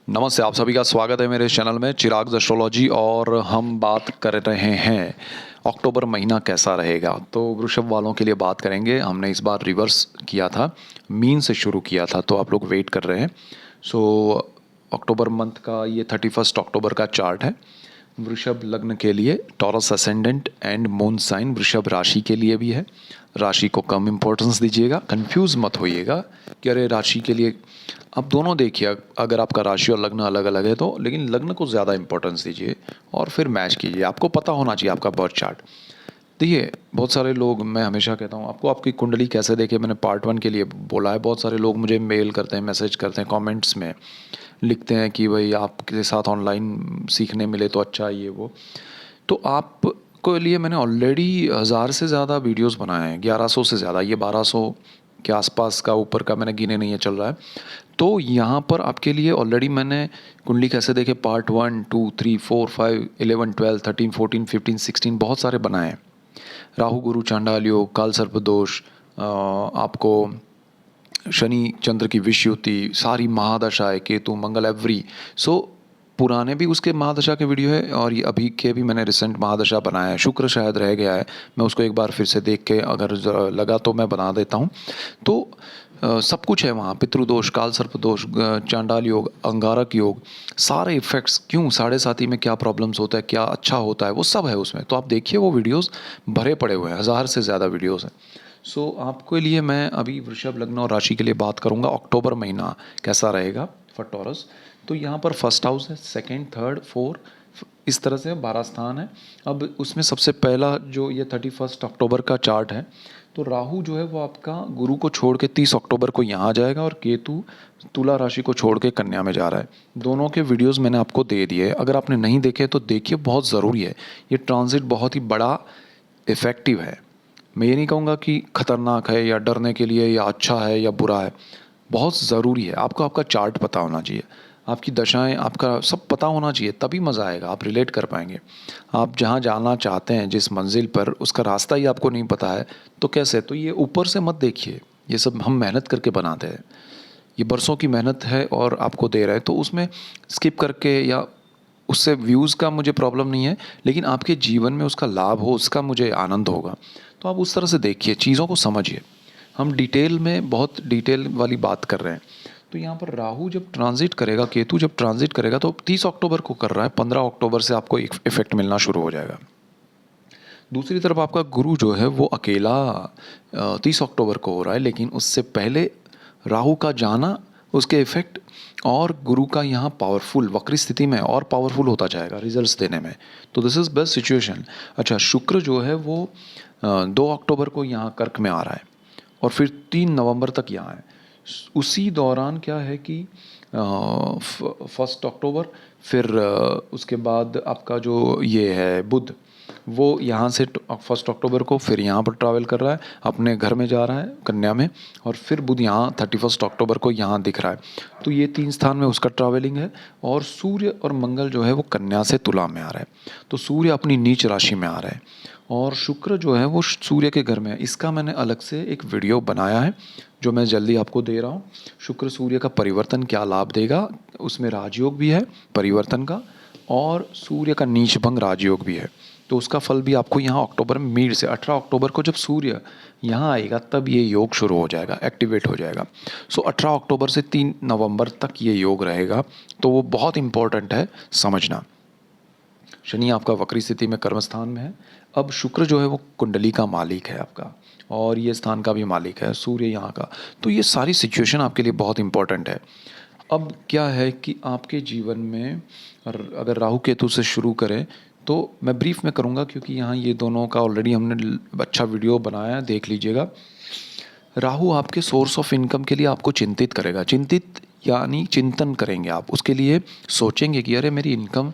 नमस्ते, आप सभी का स्वागत है मेरे चैनल में चिराग एस्ट्रोलॉजी। और हम बात कर रहे हैं अक्टूबर महीना कैसा रहेगा। तो वृषभ वालों के लिए बात करेंगे। हमने इस बार रिवर्स किया था, मीन से शुरू किया था, तो आप लोग वेट कर रहे हैं। सो अक्टूबर मंथ का ये 31 अक्टूबर का चार्ट है वृषभ लग्न के लिए, Taurus ascendant and moon sign वृषभ राशि के लिए भी है। राशि को कम इंपॉर्टेंस दीजिएगा, कंफ्यूज मत होइएगा कि अरे राशि के लिए। आप दोनों देखिए, अगर आपका राशि और लग्न अलग अलग है तो, लेकिन लग्न को ज़्यादा इंपॉर्टेंस दीजिए और फिर मैच कीजिए। आपको पता होना चाहिए आपका बर्थ चार्ट। देखिए, बहुत सारे लोग, मैं हमेशा कहता हूँ आपको आपकी कुंडली कैसे देखे, मैंने पार्ट 1 के लिए बोला है। बहुत सारे लोग मुझे मेल करते हैं, मैसेज करते हैं, कमेंट्स में लिखते हैं कि भाई आपके साथ ऑनलाइन सीखने मिले तो अच्छा, ये वो। तो आपको लिए मैंने ऑलरेडी 1000 से ज़्यादा वीडियोस बनाए हैं, 1100 से ज़्यादा, ये 1200 के आसपास का, ऊपर का मैंने गिने नहीं है, चल रहा है। तो यहाँ पर आपके लिए ऑलरेडी मैंने कुंडली कैसे देखे पार्ट 1, 2, 3, 4, 5, 11, 12, 13, 14, 15, 16 बहुत सारे बनाए हैं। राहु गुरु चांडाल योग, काल सर्प दोष, आपको शनि चंद्र की विषयुति, सारी महादशाएं, केतु मंगल एवरी। सो पुराने भी उसके महादशा के वीडियो है और ये अभी के भी मैंने रिसेंट महादशा बनाया है। शुक्र शायद रह गया है, मैं उसको एक बार फिर से देख के अगर लगा तो मैं बना देता हूँ। तो सब कुछ है वहाँ, पितृदोष, काल सर्प दोष, चांडाल योग, अंगारक योग, सारे इफेक्ट्स, क्यों साढ़े साथी में क्या प्रॉब्लम्स होता है, क्या अच्छा होता है, वो सब है उसमें। तो आप देखिए, वो वीडियोस भरे पड़े हुए हैं, 1000 से ज़्यादा वीडियोस हैं। सो आपके लिए मैं अभी वृषभ लग्न और राशि के लिए बात करूंगा अक्टूबर महीना कैसा रहेगा फॉर टॉरस। तो यहाँ पर फर्स्ट हाउस है, सेकंड, थर्ड, फोर्थ, इस तरह से 12 स्थान है। अब उसमें सबसे पहला जो ये 31 अक्टूबर का चार्ट है, तो राहु जो है वो आपका गुरु को छोड़ के 30 अक्टूबर को यहाँ आ जाएगा और केतु तुला राशि को छोड़ के कन्या में जा रहा है। दोनों के वीडियोस मैंने आपको दे दिए, अगर आपने नहीं देखे तो देखिए, बहुत ज़रूरी है। ये ट्रांजिट बहुत ही बड़ा इफ़ेक्टिव है। मैं ये नहीं कहूँगा कि खतरनाक है या डरने के लिए या अच्छा है या बुरा है, बहुत ज़रूरी है। आपको आपका चार्ट पता होना चाहिए, आपकी दशाएं, आपका सब पता होना चाहिए, तभी मज़ा आएगा, आप रिलेट कर पाएंगे। आप जहाँ जाना चाहते हैं, जिस मंजिल पर, उसका रास्ता ही आपको नहीं पता है तो कैसे। तो ये ऊपर से मत देखिए, ये सब हम मेहनत करके बनाते हैं, ये बरसों की मेहनत है और आपको दे रहे हैं, तो उसमें स्किप करके या उससे व्यूज़ का मुझे प्रॉब्लम नहीं है, लेकिन आपके जीवन में उसका लाभ हो, उसका मुझे आनंद होगा। तो आप उस तरह से देखिए, चीज़ों को समझिए। हम डिटेल में, बहुत डिटेल वाली बात कर रहे हैं। तो यहाँ पर राहु जब ट्रांजिट करेगा, केतु जब ट्रांजिट करेगा, तो 30 अक्टूबर को कर रहा है, 15 अक्टूबर से आपको इफेक्ट मिलना शुरू हो जाएगा। दूसरी तरफ आपका गुरु जो है वो अकेला 30 अक्टूबर को हो रहा है, लेकिन उससे पहले राहु का जाना, उसके इफेक्ट, और गुरु का यहाँ पावरफुल वक्री स्थिति में और पावरफुल होता जाएगा रिजल्ट्स देने में। तो दिस इज़ बेस्ट सिचुएशन। अच्छा, शुक्र जो है वो 2 अक्टूबर को यहाँ कर्क में आ रहा है और फिर 3 नवंबर तक यहाँ है। उसी दौरान क्या है कि 1 अक्टूबर, फिर उसके बाद आपका जो ये है बुध, वो यहाँ से 1 अक्टूबर को फिर यहाँ पर ट्रैवल कर रहा है, अपने घर में जा रहा है कन्या में, और फिर बुध यहाँ 31 अक्टूबर को यहाँ दिख रहा है। तो ये 3 स्थान में उसका ट्रैवलिंग है। और सूर्य और मंगल जो है वो कन्या से तुला में आ रहा है, तो सूर्य अपनी नीच राशि में आ रहा है और शुक्र जो है वो सूर्य के घर में है। इसका मैंने अलग से एक वीडियो बनाया है जो मैं जल्दी आपको दे रहा हूँ। शुक्र सूर्य का परिवर्तन क्या लाभ देगा, उसमें राजयोग भी है परिवर्तन का, और सूर्य का नीच भंग राजयोग भी है। तो उसका फल भी आपको यहाँ अक्टूबर में, मिड से 18 अक्टूबर को जब सूर्य यहाँ आएगा तब ये योग शुरू हो जाएगा, एक्टिवेट हो जाएगा। सो 18 अक्टूबर से 3 नवंबर तक ये योग रहेगा, तो वो बहुत इंपॉर्टेंट है समझना। शनि आपका वक्री स्थिति में कर्मस्थान में है। अब शुक्र जो है वो कुंडली का मालिक है आपका, और ये स्थान का भी मालिक है, सूर्य यहाँ का। तो ये सारी सिचुएशन आपके लिए बहुत इंपॉर्टेंट है। अब क्या है कि आपके जीवन में अगर राहु केतु से शुरू करें, तो मैं ब्रीफ में करूँगा क्योंकि यहाँ ये दोनों का ऑलरेडी हमने अच्छा वीडियो बनाया है, देख लीजिएगा। राहु आपके सोर्स ऑफ इनकम के लिए आपको चिंतित करेगा। चिंतित यानी चिंतन करेंगे आप, उसके लिए सोचेंगे कि अरे मेरी इनकम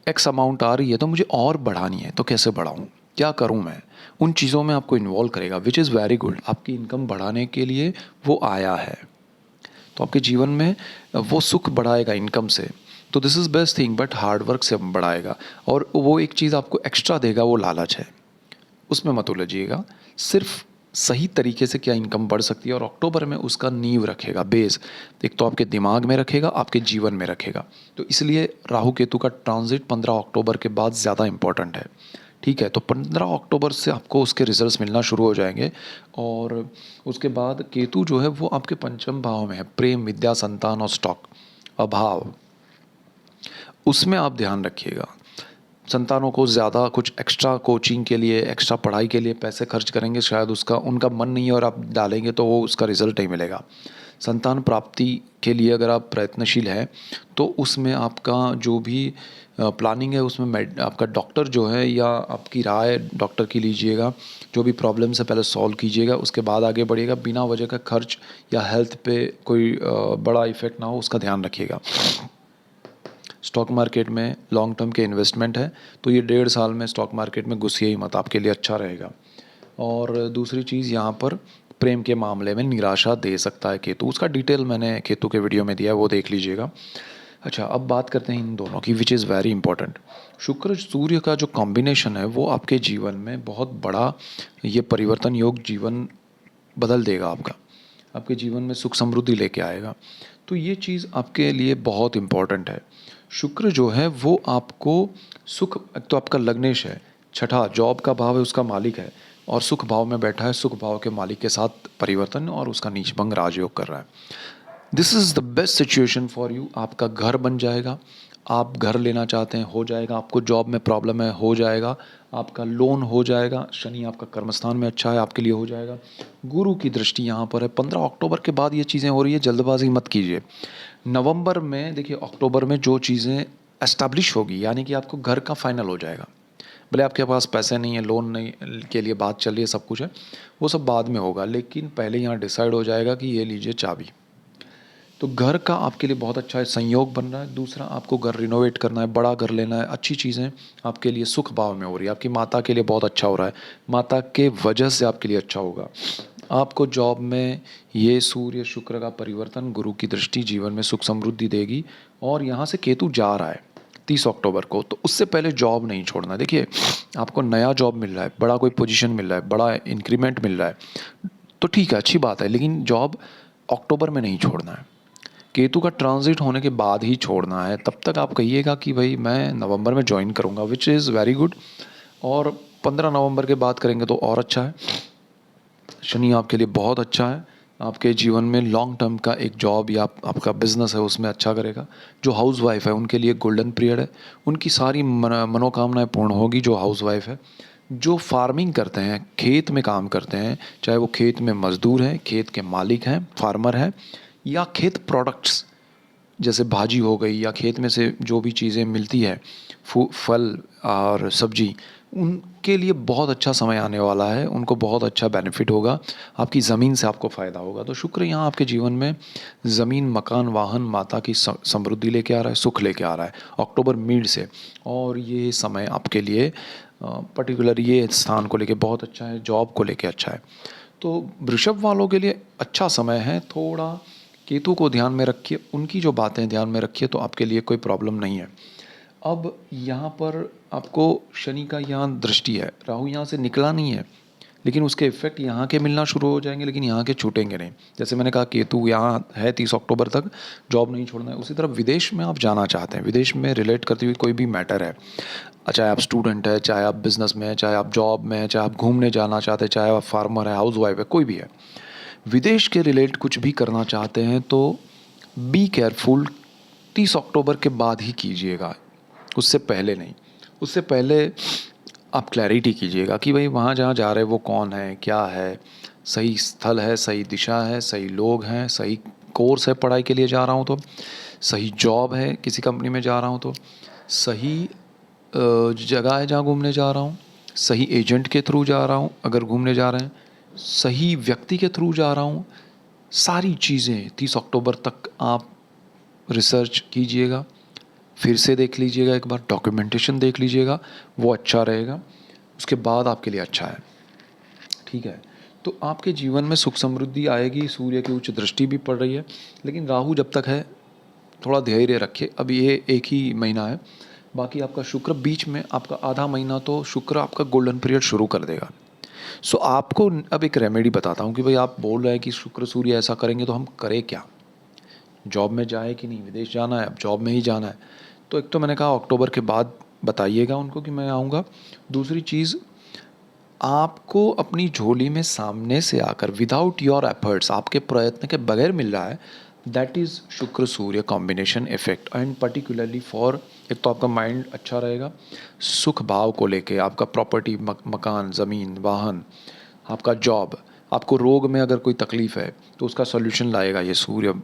एक्स अमाउंट आ रही है तो मुझे और बढ़ानी है, तो कैसे बढ़ाऊँ, क्या करूँ मैं, उन चीज़ों में आपको इन्वॉल्व करेगा, विच इज़ वेरी गुड। आपकी इनकम बढ़ाने के लिए वो आया है, तो आपके जीवन में वो सुख बढ़ाएगा इनकम से। तो this is best thing, but hard work से बढ़ाएगा। और वो एक चीज़ आपको एक्स्ट्रा देगा, वो लालच है, उसमें मत उलझिएगा। सिर्फ सही तरीके से क्या इनकम बढ़ सकती है और अक्टूबर में उसका नींव रखेगा, बेस एक तो आपके दिमाग में रखेगा, आपके जीवन में रखेगा। तो इसलिए राहु केतु का ट्रांजिट 15 अक्टूबर के बाद ज़्यादा इंपॉर्टेंट है। ठीक है, तो 15 अक्टूबर से आपको उसके रिजल्ट्स मिलना शुरू हो जाएंगे और उसके बाद केतु जो है वो आपके पंचम भाव में है, प्रेम, विद्या, संतान और स्टॉक अभाव, उसमें आप ध्यान रखिएगा। संतानों को ज़्यादा कुछ एक्स्ट्रा कोचिंग के लिए, एक्स्ट्रा पढ़ाई के लिए पैसे खर्च करेंगे, शायद उसका उनका मन नहीं है और आप डालेंगे तो वो उसका रिज़ल्ट नहीं मिलेगा। संतान प्राप्ति के लिए अगर आप प्रयत्नशील हैं तो उसमें आपका जो भी प्लानिंग है उसमें आपका डॉक्टर जो है या आपकी राय डॉक्टर की लीजिएगा। जो भी प्रॉब्लम है पहले सॉल्व कीजिएगा, उसके बाद आगे बढ़िएगा। बिना वजह का खर्च या हेल्थ पे कोई बड़ा इफ़ेक्ट ना हो उसका ध्यान रखिएगा। स्टॉक मार्केट में लॉन्ग टर्म के इन्वेस्टमेंट है तो ये 1.5 साल में स्टॉक मार्केट में घुसिए ही मत, आपके लिए अच्छा रहेगा। और दूसरी चीज़ यहाँ पर प्रेम के मामले में निराशा दे सकता है केतु, उसका डिटेल मैंने केतु के वीडियो में दिया है, वो देख लीजिएगा। अच्छा, अब बात करते हैं इन दोनों की, विच इज़ वेरी इंपॉर्टेंट। शुक्र सूर्य का जो कॉम्बिनेशन है वो आपके जीवन में बहुत बड़ा ये परिवर्तन योग जीवन बदल देगा आपका, आपके जीवन में सुख समृद्धि लेके आएगा। तो ये चीज़ आपके लिए बहुत इम्पॉर्टेंट है। शुक्र जो है वो आपको सुख, एक तो आपका लग्नेश है, छठा जॉब का भाव है, उसका मालिक है और सुख भाव में बैठा है, सुख भाव के मालिक के साथ परिवर्तन और उसका नीचभंग राजयोग कर रहा है। This is the best situation for you. आपका घर बन जाएगा, आप घर लेना चाहते हैं हो जाएगा, आपको जॉब में प्रॉब्लम है हो जाएगा, आपका लोन हो जाएगा, शनि आपका कर्मस्थान में अच्छा है आपके लिए हो जाएगा। गुरु की दृष्टि यहाँ पर है। 15 अक्टूबर के बाद ये चीज़ें हो रही है, जल्दबाजी मत कीजिए। नवंबर में देखिए, अक्टूबर में जो चीज़ें एस्टैब्लिश होगी यानी कि आपको घर का फाइनल हो जाएगा। भले आपके पास पैसे नहीं है, लोन नहीं के लिए बात चल रही है, सब कुछ है, वो सब बाद में होगा, लेकिन पहले यहाँ डिसाइड हो जाएगा कि ये लीजिए चाबी। तो घर का आपके लिए बहुत अच्छा है, संयोग बन रहा है। दूसरा, आपको घर रिनोवेट करना है, बड़ा घर लेना है, अच्छी चीज़ें आपके लिए सुख भाव में हो रही है, आपकी माता के लिए बहुत अच्छा हो रहा है, माता के वजह से आपके लिए अच्छा होगा। आपको जॉब में ये सूर्य शुक्र का परिवर्तन, गुरु की दृष्टि जीवन में सुख समृद्धि देगी। और यहाँ से केतु जा रहा है 30 अक्टूबर को, तो उससे पहले जॉब नहीं छोड़ना। देखिए, आपको नया जॉब मिल रहा है, बड़ा कोई पोजीशन मिल रहा है, बड़ा इंक्रीमेंट मिल रहा है, तो ठीक है, अच्छी बात है, लेकिन जॉब अक्टूबर में नहीं छोड़ना है। केतु का ट्रांजिट होने के बाद ही छोड़ना है। तब तक आप कहिएगा कि भाई मैं नवंबर में ज्वाइन करूँगा, विच इज़ वेरी गुड। और 15 नवंबर के बाद करेंगे तो और अच्छा है। शनि आपके लिए बहुत अच्छा है, आपके जीवन में लॉन्ग टर्म का एक जॉब या आपका बिजनेस है उसमें अच्छा करेगा। जो हाउस वाइफ है उनके लिए गोल्डन पीरियड है, उनकी सारी मनोकामनाएं पूर्ण होगी जो हाउस वाइफ है। जो फार्मिंग करते हैं, खेत में काम करते हैं, चाहे वो खेत में मजदूर हैं, खेत के मालिक हैं, फार्मर हैं, या खेत प्रोडक्ट्स जैसे भाजी हो गई या खेत में से जो भी चीज़ें मिलती है, फल और सब्जी, उनके लिए बहुत अच्छा समय आने वाला है, उनको बहुत अच्छा बेनिफिट होगा, आपकी ज़मीन से आपको फ़ायदा होगा। तो शुक्र यहाँ आपके जीवन में ज़मीन, मकान, वाहन, माता की समृद्धि लेके आ रहा है, सुख लेके आ रहा है अक्टूबर मिड से। और ये समय आपके लिए पर्टिकुलर ये स्थान को लेके बहुत अच्छा है, जॉब को लेके अच्छा है। तो वृषभ वालों के लिए अच्छा समय है। थोड़ा केतु को ध्यान में रखिए, उनकी जो बातें ध्यान में रखिए तो आपके लिए कोई प्रॉब्लम नहीं है। अब यहाँ पर आपको शनि का यहाँ दृष्टि है, राहु यहाँ से निकला नहीं है, लेकिन उसके इफेक्ट यहाँ के मिलना शुरू हो जाएंगे, लेकिन यहाँ के छूटेंगे नहीं। जैसे मैंने कहा, केतु यहाँ है 30 अक्टूबर तक, जॉब नहीं छोड़ना है। उसी तरह विदेश में आप जाना चाहते हैं, विदेश में रिलेट करती हुई कोई भी मैटर है, चाहे आप स्टूडेंट है, चाहे आप बिजनेस में है, चाहे आप जॉब में है, चाहे आप घूमने जाना चाहते हैं, चाहे आप फार्मर है, हाउस वाइफ है, कोई भी है, विदेश के रिलेट कुछ भी करना चाहते हैं तो बी केयरफुल। 30 अक्टूबर के बाद ही कीजिएगा, उससे पहले नहीं। उससे पहले आप क्लैरिटी कीजिएगा कि भाई वहाँ जहाँ जा रहे हैं वो कौन है, क्या है, सही स्थल है, सही दिशा है, सही लोग हैं, सही कोर्स है पढ़ाई के लिए जा रहा हूँ तो, सही जॉब है किसी कंपनी में जा रहा हूँ तो, सही जगह है जहाँ घूमने जा रहा हूँ, सही एजेंट के थ्रू जा रहा हूँ अगर घूमने जा रहे हैं, सही व्यक्ति के थ्रू जा रहा हूँ। सारी चीज़ें 30 अक्टूबर तक आप रिसर्च कीजिएगा, फिर से देख लीजिएगा, एक बार डॉक्यूमेंटेशन देख लीजिएगा, वो अच्छा रहेगा। उसके बाद आपके लिए अच्छा है, ठीक है। तो आपके जीवन में सुख समृद्धि आएगी, सूर्य की उच्च दृष्टि भी पड़ रही है, लेकिन राहु जब तक है थोड़ा धैर्य रखिए। अभी ये एक ही महीना है, बाकी आपका शुक्र बीच में, आपका आधा महीना तो शुक्र आपका गोल्डन पीरियड शुरू कर देगा। सो आपको अब एक रेमेडी बताता हूँ कि भाई आप बोल रहे हैं कि शुक्र सूर्य ऐसा करेंगे तो हम करें क्या? जॉब में जाए कि नहीं, विदेश जाना है, अब जॉब में ही जाना है। तो एक तो मैंने कहा अक्टूबर के बाद बताइएगा उनको कि मैं आऊँगा। दूसरी चीज़, आपको अपनी झोली में सामने से आकर विदाउट योर एफर्ट्स, आपके प्रयत्न के बगैर मिल रहा है, that is Shukra Surya combination effect. And particularly for, एक तो आपका माइंड अच्छा रहेगा, सुख भाव को लेके, आपका प्रॉपर्टी, मकान, ज़मीन, वाहन, आपका जॉब, आपको रोग में अगर कोई तकलीफ़ है तो उसका सॉल्यूशन लाएगा ये सूर्य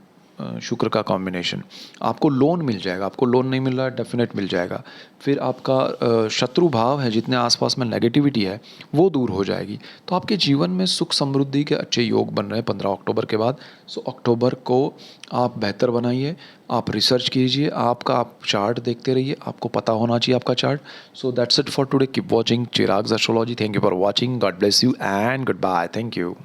शुक्र का कॉम्बिनेशन। आपको लोन मिल जाएगा, आपको लोन नहीं मिल रहा है डेफिनेट मिल जाएगा। फिर आपका शत्रु भाव है, जितने आसपास में नेगेटिविटी है वो दूर हो जाएगी। तो आपके जीवन में सुख समृद्धि के अच्छे योग बन रहे हैं 15 अक्टूबर के बाद। सो अक्टूबर को आप बेहतर बनाइए, आप रिसर्च कीजिए, आप चार्ट देखते रहिए, आपको पता होना चाहिए आपका chart. So that's it for today, keep watching Chirag's astrology. Thank you for watching, God bless you and goodbye, thank you.